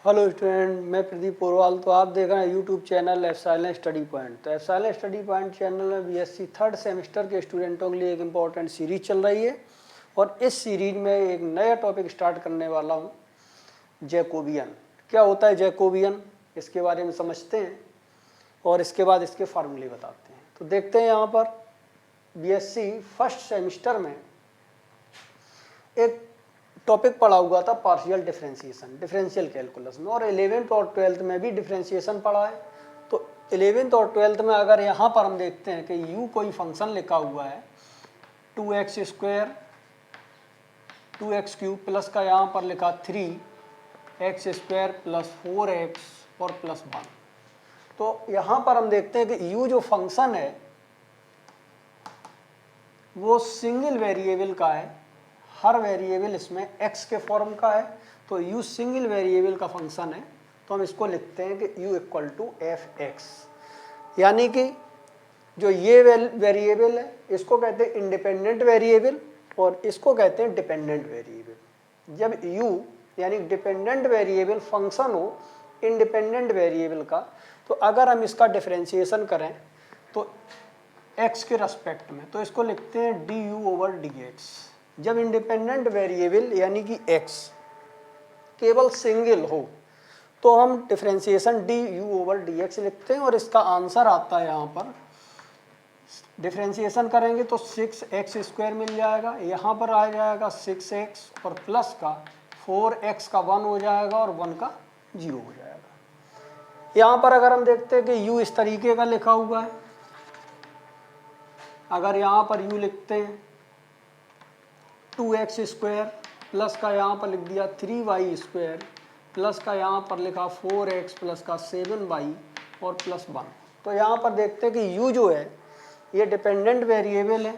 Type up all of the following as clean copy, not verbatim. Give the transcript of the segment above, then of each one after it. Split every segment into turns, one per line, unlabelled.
Hello student, मैं प्रदीप पोरवाल। तो आप देख रहे हैं YouTube channel epsilon study point. तो एप्सिलॉन स्टडी पॉइंट चैनल में बीएससी थर्ड सेमेस्टर के स्टूडेंटों के लिए एक इम्पॉर्टेंट सीरीज चल रही है और इस सीरीज में एक नया टॉपिक स्टार्ट करने वाला हूँ, जैकोबियन। क्या होता है जैकोबियन, इसके बारे में समझते हैं और इसके बाद इसके फार्मूले बताते हैं। तो देखते हैं यहाँ पर बीएससी फर्स्ट सेमेस्टर में एक टॉपिक पढ़ा हुआ था पार्शियल डिफरेंशिएशन, डिफरेंशियल कैलकुलस में, और 11th और 12th में भी डिफरेंशिएशन पढ़ा है। तो 11th और 12th में अगर यहाँ पर हम देखते हैं कि u कोई फंक्शन लिखा हुआ है 2x square 2x cube plus का यहाँ पर लिखा 3x स्क्वायर प्लस 4x और प्लस 1। तो यहाँ पर हम देखते हैं कि u जो फंक्शन है वो सिंगल वेरिएबल का है, हर वेरिएबल इसमें x के फॉर्म का है। तो u सिंगल वेरिएबल का फंक्शन है, तो हम इसको लिखते हैं कि u equal to F X, यानी कि जो ये वेरिएबल है इसको कहते हैं इंडिपेंडेंट वेरिएबल और इसको कहते हैं डिपेंडेंट वेरिएबल। जब u यानी डिपेंडेंट वेरिएबल फंक्शन हो इंडिपेंडेंट वेरिएबल का, तो अगर हम इसका डिफरेंशिएशन करें तो x के रेस्पेक्ट में, तो इसको लिखते हैं du ओवर dx। जब इंडिपेंडेंट वेरिएबल यानी कि x केवल सिंगल हो तो हम डिफरेंशिएशन du ओवर dx लिखते हैं और इसका आंसर आता है यहाँ पर। डिफरेंशिएशन करेंगे तो 6x स्क्वायर मिल जाएगा, यहाँ पर आ जाएगा 6x और प्लस का 4x का 1 हो जाएगा और 1 का 0 हो जाएगा। यहाँ पर अगर हम देखते हैं कि u इस तरीके का लिखा हुआ है, अगर यहाँ पर u लिखते हैं 2x स्क्वायर प्लस का यहाँ पर लिख दिया 3y स्क्वायर प्लस का यहाँ पर लिखा 4x प्लस का 7y और प्लस 1। तो यहाँ पर देखते हैं कि u जो है ये डिपेंडेंट वेरिएबल है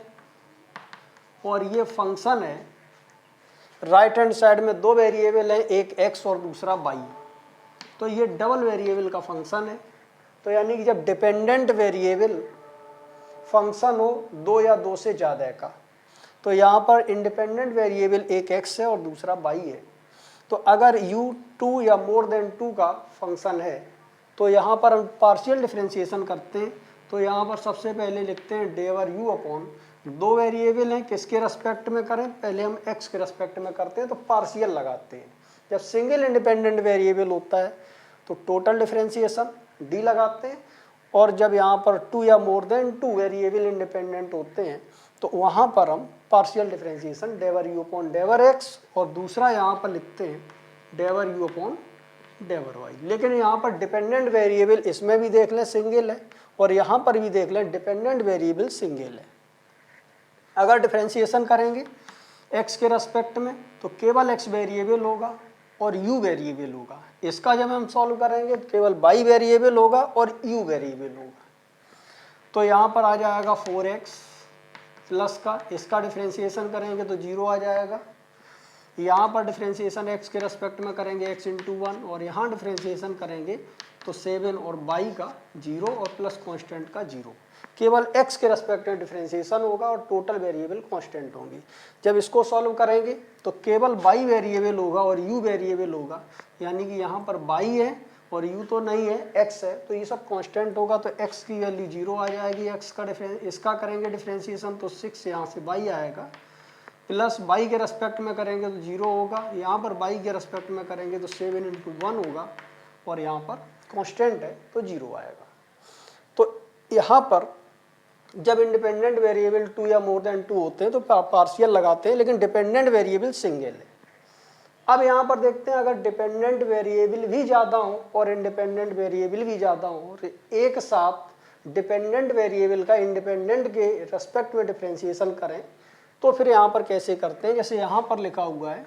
और ये फंक्शन है। राइट हैंड साइड में दो वेरिएबल है, एक x और दूसरा y, तो ये डबल वेरिएबल का फंक्शन है। तो यानी कि जब डिपेंडेंट वेरिएबल फंक्शन हो दो या दो से ज़्यादा का, तो यहाँ पर इंडिपेंडेंट वेरिएबल एक x है और दूसरा y है। तो अगर u 2 या मोर देन 2 का फंक्शन है तो यहाँ पर हम पार्शियल डिफरेंशिएशन करते हैं। तो यहाँ पर सबसे पहले लिखते हैं डेवर u अपॉन, दो वेरिएबल हैं किसके रेस्पेक्ट में करें, पहले हम x के रेस्पेक्ट में करते हैं तो पार्शियल लगाते हैं। जब सिंगल इंडिपेंडेंट वेरिएबल होता है तो टोटल डिफरेंशिएशन d लगाते हैं, और जब यहाँ पर 2 या मोर देन 2 वेरिएबल इंडिपेंडेंट होते हैं तो वहाँ पर हम पार्शियल डिफरेंशिएशन डेवर u अपॉन डेवर x और दूसरा यहाँ पर लिखते हैं डेवर u अपॉन डेवर y। लेकिन यहाँ पर डिपेंडेंट वेरिएबल इसमें भी देख लें सिंगल है और यहाँ पर भी देख लें डिपेंडेंट वेरिएबल सिंगल है। अगर डिफरेंशिएशन करेंगे x के रेस्पेक्ट में तो केवल x वेरिएबल होगा और u वेरिएबल होगा। इसका जब हम सॉल्व करेंगे तो केवल y वेरिएबल होगा और u वेरिएबल होगा। तो यहाँ पर आ जाएगा 4x प्लस का, इसका डिफरेंशिएशन करेंगे तो 0 आ जाएगा। यहाँ पर डिफरेंशिएशन x के रेस्पेक्ट में करेंगे x इंटू 1 और यहाँ डिफरेंशिएशन करेंगे तो 7 और y का 0 और प्लस कांस्टेंट का 0। केवल x के रेस्पेक्ट में डिफरेंशिएशन होगा और टोटल वेरिएबल कांस्टेंट होंगे। जब इसको सॉल्व करेंगे तो केवल y वेरिएबल होगा और u वेरिएबल होगा, यानी कि यहाँ पर y है और u तो नहीं है, x है, तो ये सब कांस्टेंट होगा। तो x की वैल्यू 0 आ जाएगी। x का इसका करेंगे डिफरेंशिएशन तो 6 यहाँ से y आएगा, प्लस y के रेस्पेक्ट में करेंगे तो 0 होगा, यहाँ पर y के रेस्पेक्ट में करेंगे तो 7 इंटू 1 होगा और यहाँ पर कांस्टेंट है तो 0 आएगा। तो यहाँ पर जब इंडिपेंडेंट वेरिएबल 2 या मोर देन 2 होते हैं तो पार्शियल लगाते हैं, लेकिन डिपेंडेंट वेरिएबल सिंगल है। अब यहाँ पर देखते हैं अगर डिपेंडेंट वेरिएबल भी ज़्यादा हो और इंडिपेंडेंट वेरिएबल भी ज़्यादा हो, एक साथ डिपेंडेंट वेरिएबल का इंडिपेंडेंट के रेस्पेक्ट में डिफरेंशिएशन करें तो फिर यहाँ पर कैसे करते हैं। जैसे यहाँ पर लिखा हुआ है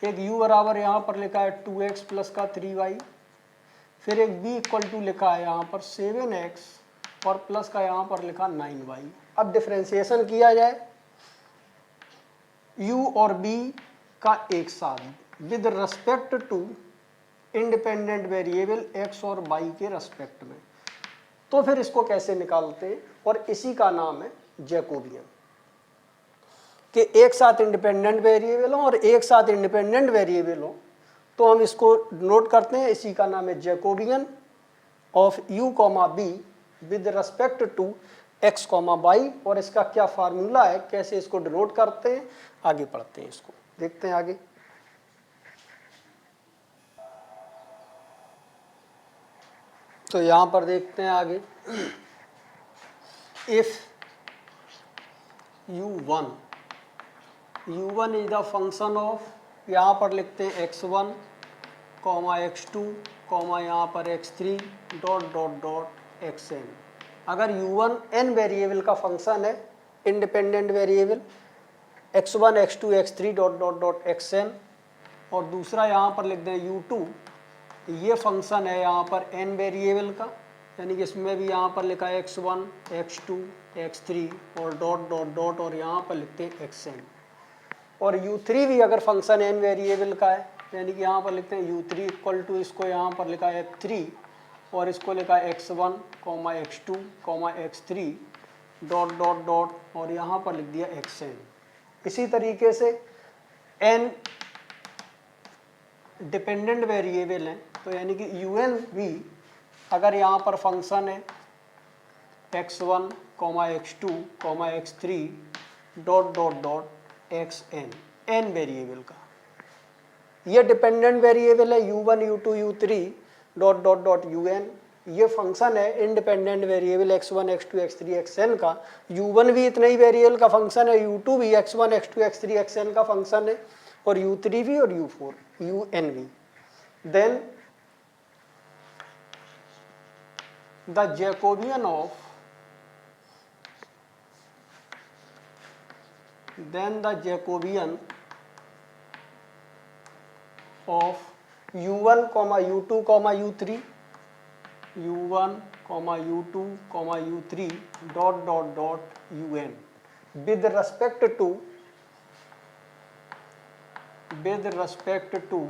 एक u बराबर यहाँ पर लिखा है 2x प्लस का 3y, फिर एक b इक्वल टू लिखा है यहाँ पर 7x और प्लस का यहाँ पर लिखा 9y। अब डिफरेंशिएशन किया जाए u और b का एक साथ with respect to independent variable x और y के रेस्पेक्ट में, तो फिर इसको कैसे निकालते हैं, और इसी का नाम है जैकोबियन। कि एक साथ इंडिपेंडेंट वेरिएबल हो और एक साथ इंडिपेंडेंट वेरिएबल हो तो हम इसको नोट करते हैं, इसी का नाम है Jacobian of u comma v with respect to x comma y. और इसका क्या फार्मूला है, कैसे इसको डिनोट करते हैं, आगे पढ़ते हैं, इसको देखते हैं आगे। तो यहां पर देखते हैं आगे, if u1 is the function of, यहाँ पर लिखते हैं x1 कॉमा x2 कॉमा यहाँ पर x3 dot dot dot xn। अगर u1 n वेरिएबल का फंक्शन है, independent variable x1 x2 x3 dot dot dot xn, और दूसरा यहाँ पर लिख दें u2, ये फंक्शन है यहाँ पर n वेरिएबल का, यानी कि इसमें भी यहाँ पर लिखा है x1 x2 x3 और डॉट डॉट डॉट, और यहाँ पर लिखते हैं xn। और u3 भी अगर फंक्शन n वेरिएबल का है, यानी कि यहाँ पर लिखते हैं u3 इक्वल टू, इसको यहाँ पर लिखा है f3 और इसको लिखा है x1 comma x2 comma x3 dot dot dot, और यहाँ पर लिख दिया xn। इसी तरीके से n डिपेंडेंट वेरिएबल हैं, तो यानी कि un भी अगर यहाँ पर फंक्शन है x1 comma x2 comma x3 dot dot dot xn, n variable का, ये डिपेंडेंट वेरिएबल है u1 u2 u3 dot dot dot un, ये फंक्शन है independent variable x1 x2 x3 xn का। u1 भी इतना ही वेरिएबल का फंक्शन है, u2 भी x1 x2 x3 xn का फंक्शन है, और u3 भी और u4 un भी। Then the Jacobian of, then the Jacobian of u1 comma u2 comma u3 u1 comma u2 comma u3 dot dot dot un with respect to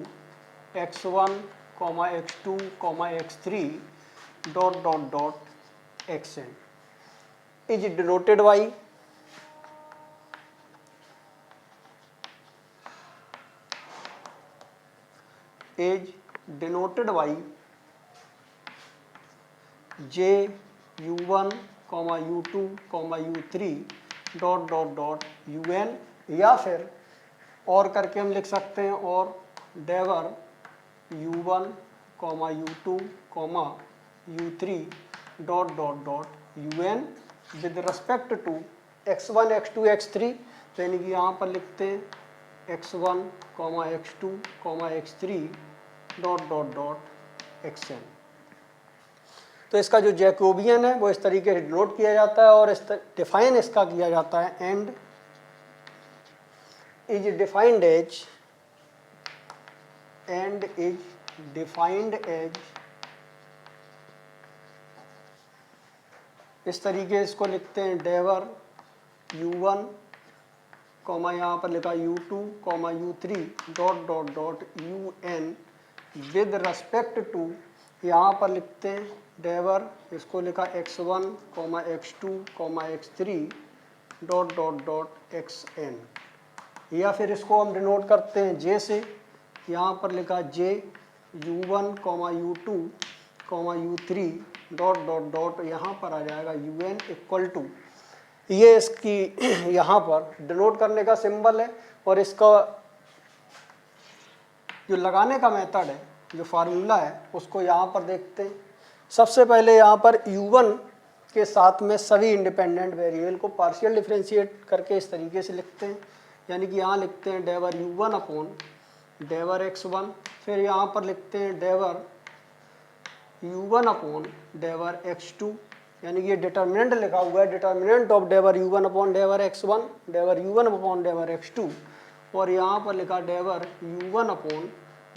x1 comma x2 comma x3 dot dot dot xn is denoted by j u1 comma u2 comma u3 dot dot dot un, या फिर और करके हम लिख सकते हैं, और डेवर u1 comma u2 comma u3 dot dot dot un with respect to x1 x2 x3, तो यानी कि यहाँ पर लिखते हैं x1 comma x2 comma x3 dot dot dot xn। तो इसका जो जैकोबियन है वो इस तरीके से डिनोट किया जाता है, और डिफाइन इसका किया जाता है, एंड इज डिफाइंड एज इस तरीके से इसको लिखते हैं, डेवर u1 कॉमा यहाँ पर लिखा u2 comma u3 dot dot dot un with respect to, यहाँ पर लिखते हैं डेवर, इसको लिखा x1 comma x2 comma x3 dot dot dot xn, या फिर इसको हम डिनोट करते हैं j से, यहाँ पर लिखा j u1 comma u2 comma u3 dot dot dot, यहाँ पर आ जाएगा un इक्वल टू, ये इसकी यहाँ पर डिनोट करने का सिंबल है। और इसका जो लगाने का मेथड है, जो फार्मूला है, उसको यहाँ पर देखते हैं। सबसे पहले यहाँ पर u1 के साथ में सभी इंडिपेंडेंट वेरिएबल को पार्शियल डिफरेंशिएट करके इस तरीके से लिखते हैं, यानी कि यहाँ लिखते हैं डेवर u1 अपॉन डेवर x1, फिर यहाँ पर लिखते हैं डेवर u1 अपॉन डेवर x2, यानी कि ये डिटर्मिनेंट लिखा हुआ है, डिटर्मिनेंट ऑफ डेवर u1 अपॉन डेवर x1 डेवर u1 अपॉन डेवर x2, और यहाँ पर लिखा डेवर u1 अपॉन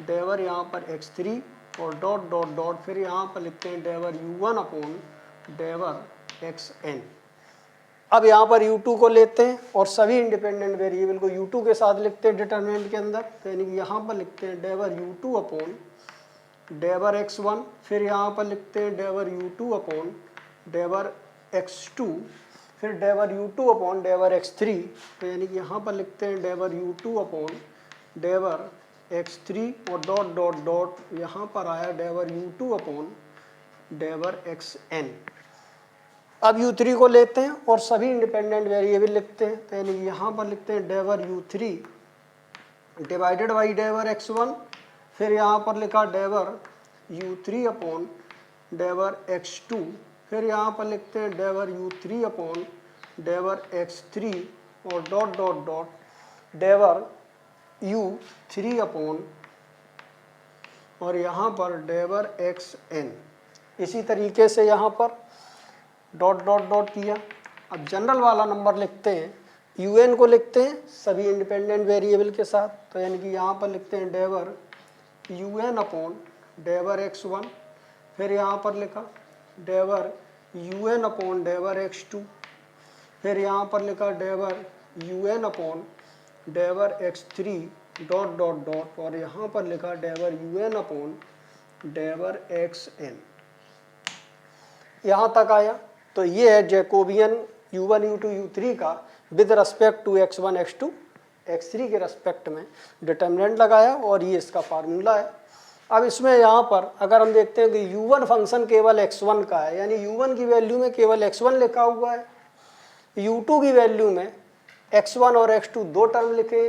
डेवर यहाँ पर x3 और डॉट डॉट डॉट, फिर यहाँ पर लिखते हैं डेवर u1 अपॉन डेवर xn। अब यहाँ पर u2 को लेते हैं और सभी इंडिपेंडेंट वेरिएबल को u2 के साथ लिखते हैं डिटर्मिनेंट के अंदर, तो यानी कि यहाँ पर लिखते हैं डेवर u2 अपॉन डेवर x1, फिर यहाँ पर लिखते हैं डेवर u2 अपॉन डेवर x2, फिर डेवर u2 अपॉन डेवर x3, तो यानी कि यहाँ पर लिखते हैं डेवर u2 अपॉन डेवर x3 और डॉट डॉट डॉट यहाँ पर आया डेवर u2 अपॉन डेवर xn। अब u3 को लेते हैं और सभी इंडिपेंडेंट वेरिएबल लिखते हैं, तो यानी यहाँ पर लिखते हैं डेवर u3 डिवाइडेड बाई डेवर x1, फिर यहाँ पर लिखा डेवर u3 अपॉन डेवर x2, फिर यहाँ पर लिखते हैं डेवर u3 अपॉन डेवर x3 और डॉट डॉट डॉट डेवर u3 अपॉन और यहाँ पर डेवर xn। इसी तरीके से यहाँ पर डॉट डॉट डॉट किया। अब जनरल वाला नंबर लिखते हैं, un को लिखते हैं सभी इंडिपेंडेंट वेरिएबल के साथ, तो यानी कि यहाँ पर लिखते हैं डेवर un अपॉन डेवर x1, फिर यहाँ पर लिखा डेवर un अपॉन डेवर x2, फिर यहाँ पर लिखा डेवर un अपॉन डेवर x3 डॉट डॉट डॉट और यहाँ पर लिखा डेवर un अपॉन डेवर xn। यहाँ तक आया, तो ये है जैकोबियन u1 u2 u3 का with respect to x1 x2 x3 के रेस्पेक्ट में डिटर्मिनेंट लगाया और ये इसका फार्मूला है। अब इसमें यहाँ पर अगर हम देखते हैं कि u1 फंक्शन केवल x1 का है, यानी u1 की वैल्यू में केवल x1 लिखा हुआ है, u2 की वैल्यू में x1 और x2 दो टर्म लिखे,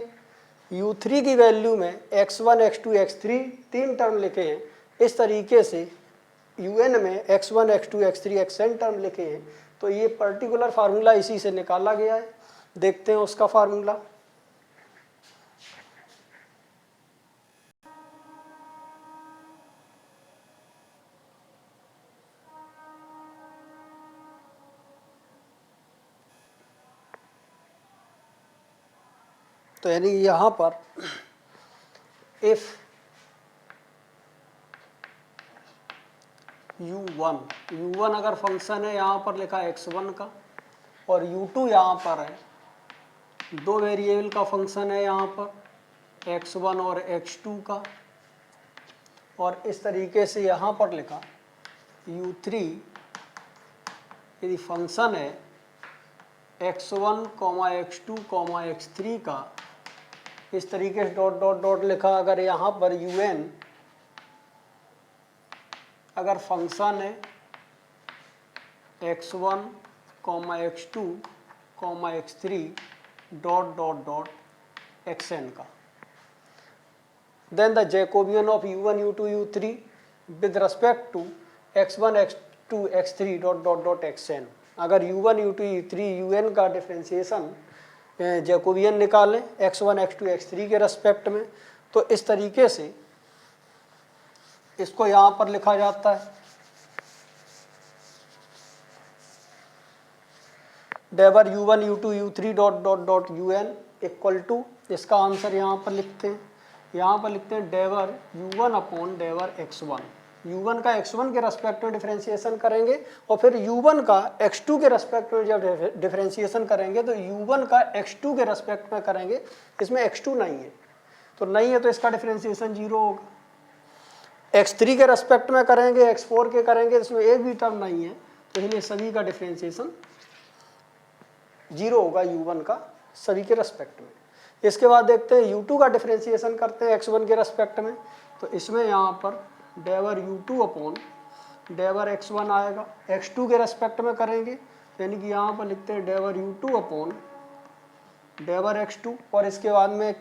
u3 की वैल्यू में x1 x2 x3 तीन टर्म लिखे हैं। इस तरीके से un में x1 x2 x3 xn term लिखे हैं, तो ये पर्टिकुलर फार्मूला इसी से निकाला गया है। देखते हैं उसका फार्मूला। तो यानी यहाँ पर इफ u1 अगर फंक्शन है यहाँ पर लिखा x1 का और u2 यहाँ पर है, दो वेरिएबल का फंक्शन है यहाँ पर x1 और x2 का, और इस तरीके से यहाँ पर लिखा u3 यदि फंक्शन है x1, x2, x3 का, इस तरीके से डॉट डॉट डॉट लिखा। अगर यहाँ पर un अगर फंक्शन है x1, x2, x3 dot dot dot xn का, then the Jacobian of u1 u2 u3 with respect to x1 x2 x3 dot dot dot xn। अगर u1 u2 u3 un का differentiation Jacobian निकालें x1 x2 x3 के respect में, तो इस तरीके से इसको यहाँ पर लिखा जाता है डेवर u1 u2 u3 dot dot dot un equal to, इसका आंसर यहाँ पर लिखते हैं, यहाँ पर लिखते हैं डेवर u1 अपॉन डेवर x1। u1 का x1 के रेस्पेक्ट में डिफरेंशिएशन करेंगे और फिर u1 का x2 के रेस्पेक्ट में जब डिफरेंशिएशन करेंगे तो u1 का x2 के रेस्पेक्ट में करेंगे। इसमें x2 नहीं है, तो नहीं है तो इसका डिफरेंशिएशन 0 होगा। x3 के रेस्पेक्ट में करेंगे, x4 के करेंगे, इसमें एक भी टर्म नहीं है, तो इसलिए सभी का डिफरेंशिएशन 0 होगा u1 का सभी के रेस्पेक्ट में। इसके बाद देखते हैं u2 का डिफरेंशिएशन करते हैं x1 के रेस्पेक्ट में, तो इसमें यहाँ पर डेवर u2 अपॉन डेवर x1 आएगा। x2 के रेस्पेक्ट में करेंगे, यानी कि यहाँ पर लिखते हैं डेवर u2 अपॉन डेवर x2, और इसके बाद में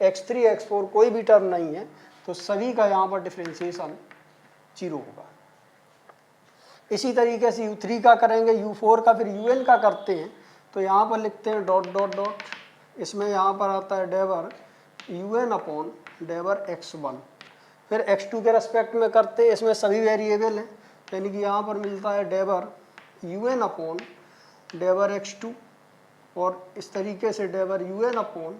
x3 x4 कोई भी टर्म नहीं है, तो सभी का यहाँ पर डिफरेंशिएशन 0 होगा। इसी तरीके से u3 का करेंगे, u4 का, फिर un का करते हैं, तो यहाँ पर लिखते हैं डॉट डॉट डॉट, इसमें यहाँ पर आता है डेवर un अपॉन डेवर x1, फिर x2 के रेस्पेक्ट में करते हैं, इसमें सभी वेरिएबल हैं, यानी कि यहाँ पर मिलता है डेवर un अपॉन डेवर x2, और इस तरीके से डेवर un अपॉन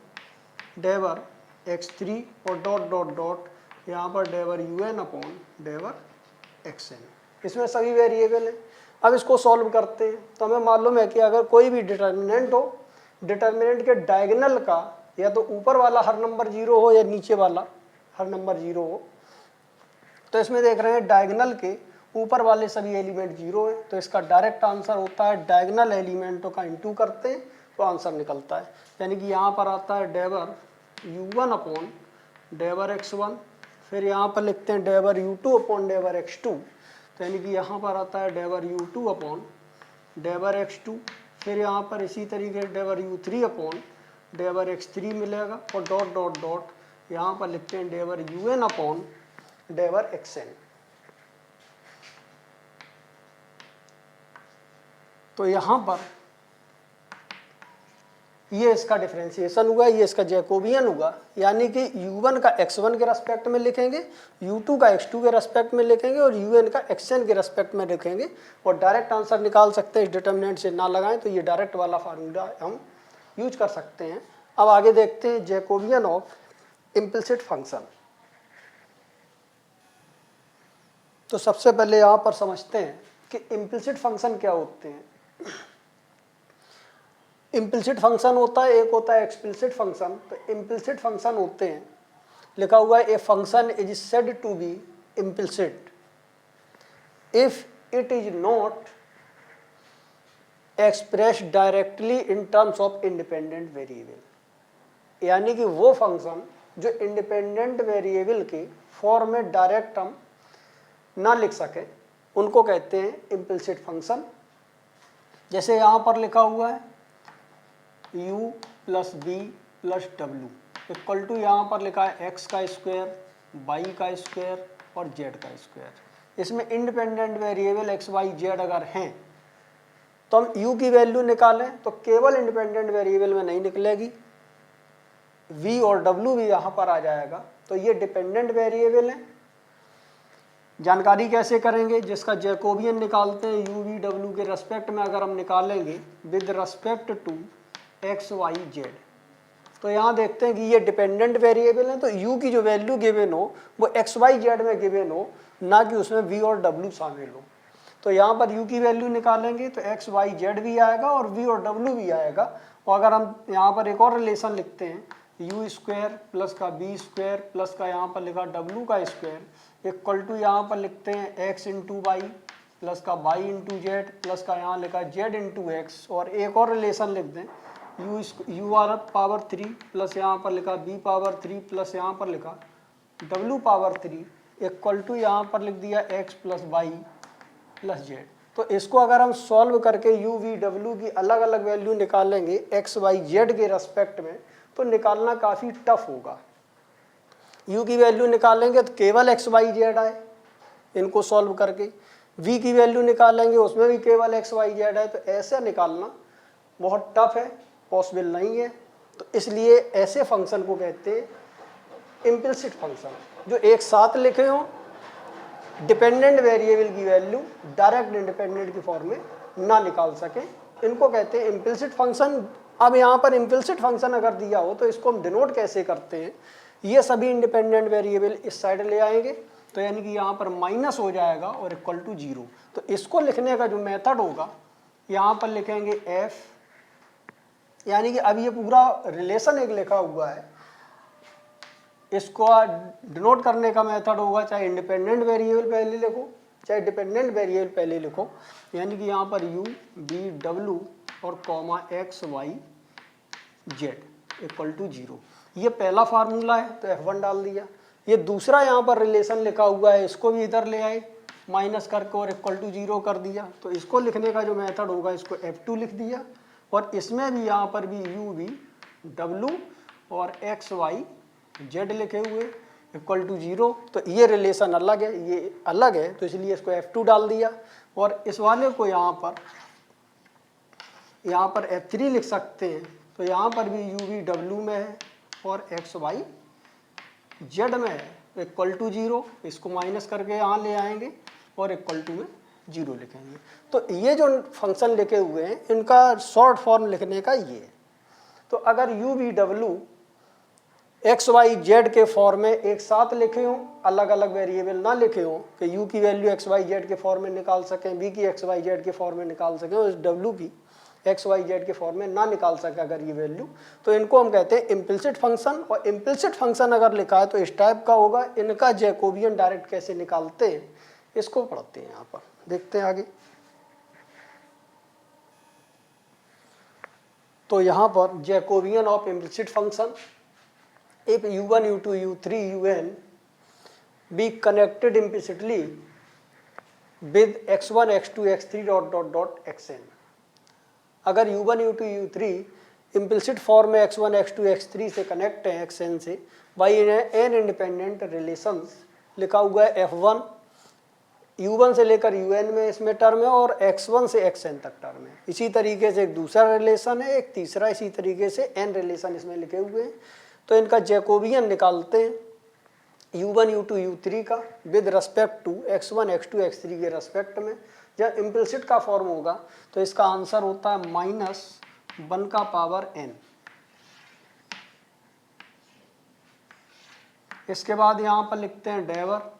डेवर x3 और डॉट डॉट डॉट यहाँ पर डेवर un अपॉन डेवर xn। इसमें सभी वेरिएबल हैं। अब इसको सॉल्व करते हैं, तो हमें मालूम है कि अगर कोई भी डिटर्मिनेंट हो, डिटर्मिनेंट के डायगोनल का या तो ऊपर वाला हर नंबर 0 हो या नीचे वाला हर नंबर 0 हो, तो इसमें देख रहे हैं डायगोनल के ऊपर वाले सभी एलिमेंट 0 है, तो इसका डायरेक्ट आंसर होता है डायगोनल एलिमेंटों का इंटू करते हैं तो आंसर निकलता है। यानी कि यहाँ पर आता है डेवर u1 अपॉन डेवर x1, फिर यहाँ पर लिखते हैं डेवर u2 अपॉन डेवर x2, तो यानी कि यहाँ पर आता है डेवर u2 अपॉन डेवर x2, फिर यहाँ पर इसी तरीके डेवर u3 अपॉन डेवर x3 मिलेगा, और डॉट डॉट डॉट यहाँ पर लिखते हैं डेवर un अपॉन डेवर xn। तो यहाँ पर ये इसका डिफरेंशिएशन हुआ, ये इसका जैकोबियन हुआ, यानी कि u1 का x1 के रेस्पेक्ट में लिखेंगे, u2 का x2 के रेस्पेक्ट में लिखेंगे और un का xn के रेस्पेक्ट में लिखेंगे, और डायरेक्ट आंसर निकाल सकते हैं। इस डिटर्मिनेंट से ना लगाएं तो ये डायरेक्ट वाला फार्मूला हम यूज कर सकते हैं। अब आगे देखते हैं जैकोबियन ऑफ इम्प्लिसिट फंक्शन। तो सबसे पहले यहाँ पर समझते हैं कि इम्प्लिसिट फंक्शन क्या होते हैं। इम्प्लिसिट फंक्शन होता है, एक होता है एक्सप्लिसिट फंक्शन। तो इम्प्लिसिट फंक्शन होते हैं, लिखा हुआ है a function is said to be implicit if it is not express directly in terms of independent variable, यानी कि वो फंक्शन जो इंडिपेंडेंट वेरिएबल के फॉर्म में डायरेक्ट हम ना लिख सके उनको कहते हैं इम्प्लिसिट फंक्शन। जैसे यहाँ पर लिखा हुआ है u प्लस बी प्लस डब्ल्यू इक्वल टू, यहाँ पर लिखा है x का स्क्वायर, y का स्क्वायर और z का स्क्वायर। इसमें independent variable x y z अगर हैं तो हम u की वैल्यू निकालें तो केवल इंडिपेंडेंट वेरिएबल में नहीं निकलेगी, v और w भी यहाँ पर आ जाएगा। तो ये डिपेंडेंट वेरिएबल है। जानकारी कैसे करेंगे, जिसका जैकोबियन निकालते हैं u v w के रेस्पेक्ट में अगर हम निकालेंगे with respect to x y z, तो यहाँ देखते हैं कि ये डिपेंडेंट वेरिएबल है, तो u की जो वैल्यू गिवन हो वो x y z में गिवन हो, ना कि उसमें v और w शामिल हो। तो यहाँ पर u की वैल्यू निकालेंगे तो x y z भी आएगा और v और w भी आएगा। और अगर हम यहाँ पर एक और रिलेशन लिखते हैं u स्क्वायर प्लस का b स्क्वायर प्लस का यहाँ पर लिखा w का स्क्वायर इक्वल टू, यहाँ पर लिखते हैं x इंटू वाई प्लस का y इंटू जेड प्लस का यहाँ लिखा z इंटू एक्स, और एक और रिलेशन लिख दें u आर पावर 3 प्लस यहाँ पर लिखा b पावर 3 प्लस यहाँ पर लिखा w पावर 3 इक्वल टू, यहाँ पर लिख दिया x plus y plus z. तो इसको अगर हम सॉल्व करके u v w की अलग अलग वैल्यू निकालेंगे x y z के रेस्पेक्ट में, तो निकालना काफ़ी टफ होगा। u की वैल्यू निकालेंगे तो केवल x y z आए इनको सॉल्व करके, v की वैल्यू निकालेंगे उसमें भी केवल x y z आए, तो ऐसे निकालना बहुत टफ है, पॉसिबल नहीं है। तो इसलिए ऐसे फंक्शन को कहते हैं इम्प्लिसिट फंक्शन, जो एक साथ लिखे हों, डिपेंडेंट वेरिएबल की वैल्यू डायरेक्ट इंडिपेंडेंट की फॉर्म में ना निकाल सके, इनको कहते हैं इम्प्लिसिट फंक्शन। अब यहाँ पर इम्प्लिसिट फंक्शन अगर दिया हो तो इसको हम डिनोट कैसे करते हैं, ये सभी इंडिपेंडेंट वेरिएबल इस साइड ले आएंगे, तो यानी कि यहाँ पर माइनस हो जाएगा और इक्वल टू 0। तो इसको लिखने का जो मेथड होगा, यहाँ पर लिखेंगे f, यानी कि अब ये पूरा रिलेशन एक लिखा हुआ है, इसको डिनोट करने का मेथड होगा चाहे इंडिपेंडेंट वेरिएबल पहले लिखो चाहे डिपेंडेंट वेरिएबल पहले लिखो, यानी कि यहाँ पर u b w और comma x y z equal to 0। ये पहला फार्मूला है तो f1 डाल दिया। ये दूसरा यहाँ पर रिलेशन लिखा हुआ है, इसको भी इधर ले आए माइनस करके और इक्वल टू 0 कर दिया। तो इसको लिखने का जो मेथड होगा, इसको f2 लिख दिया, और इसमें भी यहाँ पर भी u v w और x y z लिखे हुए इक्वल टू 0। तो ये रिलेशन अलग है, ये अलग है, तो इसलिए इसको f2 डाल दिया। और इस वाले को यहाँ पर f3 लिख सकते हैं। तो यहाँ पर भी u v w में है और x y z में है, इक्वल टू 0। इसको माइनस करके यहाँ ले आएंगे और इक्वल टू में 0 लिखेंगे। तो ये जो फंक्शन लिखे हुए हैं, इनका शॉर्ट फॉर्म लिखने का ये है। तो अगर u v w x y z के फॉर्म में एक साथ लिखे हों, अलग अलग वेरिएबल ना लिखे हों कि u की वैल्यू x y z के फॉर्म में निकाल सकें, b की x y z के फॉर्म में निकाल सकें, और w की x y z के फॉर्म में ना निकाल सके अगर ये वैल्यू, तो इनको हम कहते हैं इम्प्लिसिट फंक्शन। और इम्प्लिसिट फंक्शन अगर लिखा है तो इस टाइप का होगा। इनका जैकोबियन डायरेक्ट कैसे निकालते हैं इसको पढ़ते हैं, यहाँ पर देखते हैं आगे। तो यहाँ पर Jacobian of implicit function, if u1 u2 u3 un be connected implicitly with x1 x2 x3 dot dot dot xn। अगर u1 u2 u3 implicit form में x1 x2 x3 से कनेक्ट है xn से बाई एन इंडिपेंडेंट रिलेशंस, लिखा हुआ है f1 u1 से लेकर un में इसमें टर्म है और x1 से xn तक टर्म है। इसी तरीके से एक दूसरा रिलेशन है, एक तीसरा, इसी तरीके से n रिलेशन इसमें लिखे हुए हैं। तो इनका जैकोबियन निकालते हैं u1 u2 u3 का with respect to x1 x2 x3 के रेस्पेक्ट में। जब इम्प्लिसिट का फॉर्म होगा तो इसका आंसर होता है -1 का पावर n। इसके बाद यहाँ पर लिखते हैं डेवर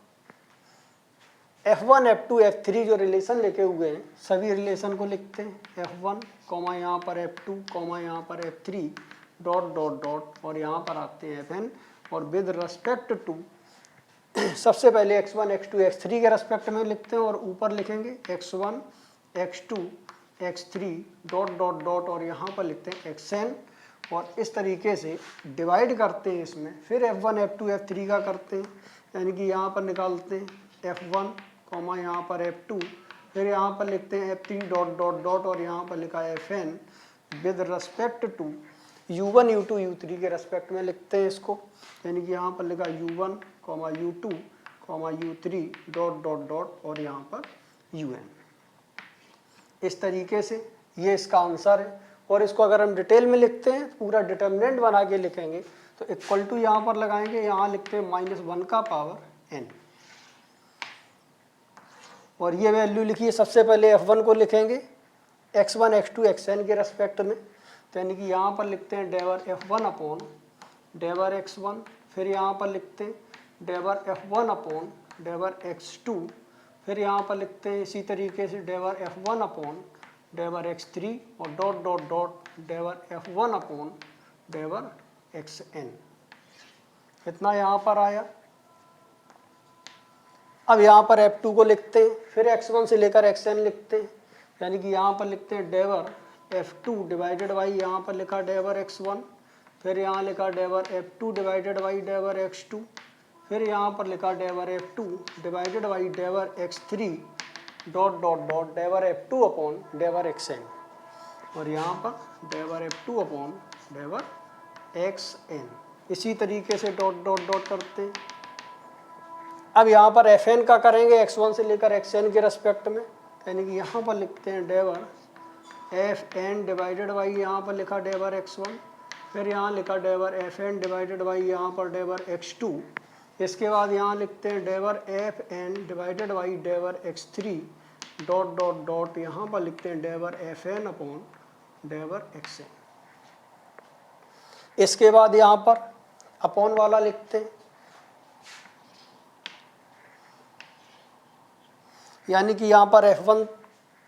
f1 f2 f3 जो रिलेशन लिखे हुए हैं सभी रिलेशन को लिखते हैं f1 कॉमा यहाँ पर f2 कॉमा यहाँ पर f3 डॉट डॉट डॉट और यहाँ पर आते हैं fn और विद रेस्पेक्ट टू सबसे पहले x1 x2 x3 के रेस्पेक्ट में लिखते हैं और ऊपर लिखेंगे x1 x2 x3 dot dot dot और यहाँ पर लिखते हैं xn और इस तरीके से डिवाइड करते हैं इसमें। फिर f1 f2 f3 का करते हैं, यानी कि यहाँ पर निकालते हैं f1 कॉमा यहाँ पर f2, फिर यहाँ पर लिखते हैं f3 डॉट डॉट डॉट और यहाँ पर लिखा है fn with respect to u1 u2 u3 के रेस्पेक्ट में लिखते हैं इसको, यानी कि यहाँ पर लिखा u1 comma u2 comma u3 dot dot dot और यहाँ पर un। इस तरीके से ये इसका आंसर है। और इसको अगर हम डिटेल में लिखते हैं पूरा डिटर्मिनेंट बना के लिखेंगे तो इक्वल टू यहाँ पर लगाएंगे, यहाँ लिखते हैं -1 का पावर n और ये वैल्यू लिखिए। सबसे पहले f1 को लिखेंगे x1 x2 xn के रेस्पेक्ट में, तो यानी कि यहाँ पर लिखते हैं डेवर f1 अपॉन डेवर x1, फिर यहाँ पर लिखते हैं डेवर f1 अपॉन डेवर x2, फिर यहाँ पर लिखते हैं इसी तरीके से डेवर f1 अपॉन डेवर x3 और डॉट डॉट डॉट डेवर f1 अपॉन डेवर xn। इतना यहाँ पर आया। अब यहाँ पर f2 को लिखते हैं, फिर x1 से लेकर xn लिखते हैं, यानी कि यहाँ पर लिखते हैं डेवर f2 डिवाइडेड बाई यहाँ पर लिखा डेवर x1, फिर यहाँ लिखा डेवर f2 डिवाइडेड बाई डेवर x2, फिर यहाँ पर लिखा डेवर f2 डिवाइडेड बाई डेवर x3 डॉट डॉट डॉट डेवर f2 अपॉन डेवर xn और यहाँ पर डेवर f2 अपॉन डेवर xn। इसी तरीके से डॉट डॉट डॉट करते हैं। अब यहाँ पर fn का करेंगे x1 से लेकर xn के रेस्पेक्ट में, यानी कि यहाँ पर लिखते हैं डेवर fn डिवाइडेड बाई यहाँ पर लिखा डेवर x1, फिर यहाँ लिखा डेवर fn डिवाइडेड बाई यहाँ पर डेवर x2, इसके बाद यहाँ लिखते हैं डेवर fn डिवाइडेड बाई डेवर x3 डॉट डॉट डॉट यहाँ पर लिखते हैं डेवर fn अपॉन डेवर xn। इसके बाद यहाँ पर अपॉन वाला लिखते हैं, यानी कि यहाँ पर f1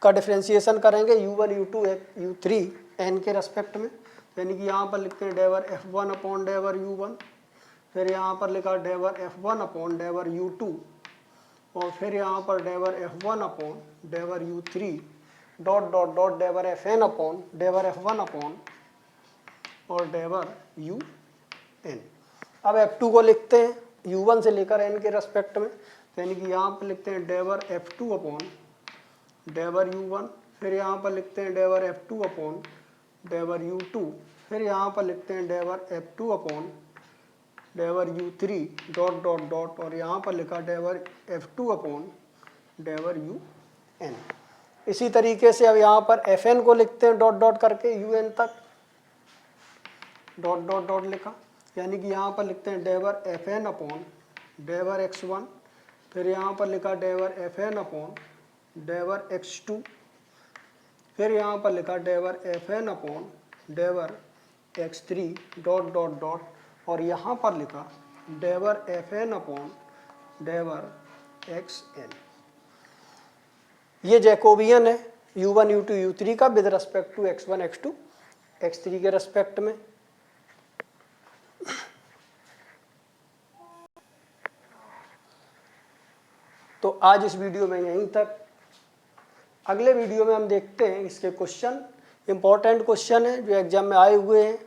का डिफ्रेंशिएशन करेंगे u1 u2 u3 n के रेस्पेक्ट में, यानी कि यहाँ पर लिखते हैं डेवर f1 अपॉन डेवर u1, फिर यहाँ पर लिखा डेवर f1 अपॉन डेवर u2 और फिर यहाँ पर डेवर f1 अपॉन डेवर u3 डॉट डॉट डॉट डेवर fn अपॉन डेवर f1 अपॉन और डेवर un। अब f2 को लिखते हैं u1 से लेकर n के रेस्पेक्ट में, यानी कि यहाँ पर लिखते हैं डेवर f2 अपॉन डेवर u1, फिर यहाँ पर लिखते हैं डेवर f2 अपॉन डेवर u2, फिर यहाँ पर लिखते हैं डेवर f2 अपॉन डेवर u3 डॉट डॉट डॉट और यहाँ पर लिखा डेवर f2 अपॉन डेवर un। इसी तरीके से अब यहाँ पर fn को लिखते हैं डॉट डॉट करके un तक डॉट डॉट डॉट लिखा, यानी कि यहाँ पर लिखते हैं डेवर fn अपॉन डेवर x1, फिर यहाँ पर लिखा डेवर fn अपॉन डेवर x2, फिर यहाँ पर लिखा डेवर fn अपॉन डेवर x3 डॉट डॉट डॉट और यहाँ पर लिखा डेवर fn अपॉन डेवर xn। ये जैकोबियन है u1 u2 u3 का with respect to x1 x2 x3 के रेस्पेक्ट में। तो आज इस वीडियो में यहीं तक। अगले वीडियो में हम देखते हैं इसके क्वेश्चन, इंपॉर्टेंट क्वेश्चन है जो एग्जाम में आए हुए हैं,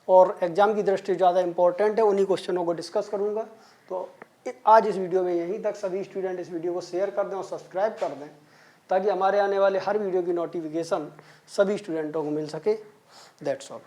और एग्ज़ाम की दृष्टि ज़्यादा इंपॉर्टेंट है, उन्हीं क्वेश्चनों को डिस्कस करूँगा। तो आज इस वीडियो में यहीं तक। सभी स्टूडेंट इस वीडियो को शेयर कर दें और सब्सक्राइब कर दें ताकि हमारे आने वाले हर वीडियो की नोटिफिकेशन सभी स्टूडेंटों को मिल सके। That's all.